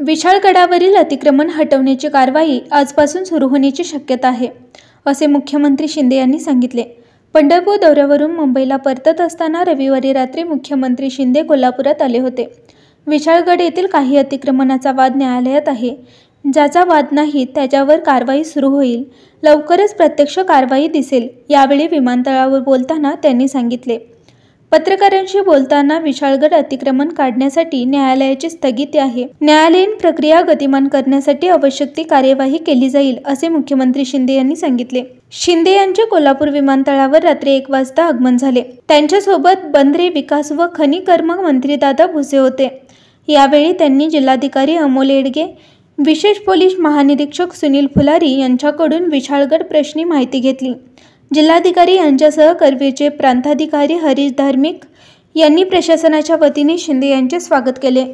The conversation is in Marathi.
विशाळगडावरील अतिक्रमण हटवण्याची कारवाई आजपासून सुरू होण्याची शक्यता आहे, असे मुख्यमंत्री शिंदे यांनी सांगितले। पंढरपूर दौऱ्यावरून मुंबईला परतत असताना रविवारी रात्री मुख्यमंत्री शिंदे कोल्हापुरात आले होते। विशाळगड येथील काही अतिक्रमणाचा वाद न्यायालयात आहे। ज्याचा वाद नाही त्याच्यावर कारवाई सुरू होईल, लवकरच प्रत्यक्ष कारवाई दिसेल, यावेळी विमानतळावर बोलताना त्यांनी सांगितले। पत्रकारांशी बोलताना विशाळगड अतिक्रमण काढण्यासाठी न्यायालयाची स्थगिती आहे। न्यायालयीन प्रक्रिया गतिमान करण्यासाठी आवश्यक ती कार्यवाही केली जाईल, असे मुख्यमंत्री शिंदे यांनी सांगितले। शिंदे यांचे कोल्हापूर विमानतळावर रात्री 1 वाजता आगमन झाले। त्यांच्यासोबत बंदरे विकास व खनिकर्म मंत्री दादा भुसे होते। यावेळी त्यांनी जिल्हाधिकारी अमोल येडगे, विशेष पोलीस महानिरीक्षक सुनील फुलारी यांच्याकडून विशाळगड प्रश्नी माहिती घेतली। जिल्हाधिकारी यांच्यासह करवीरचे प्रांताधिकारी हरीश धार्मिक यांनी प्रशासनाच्या वतीने शिंदे यांचे स्वागत केले।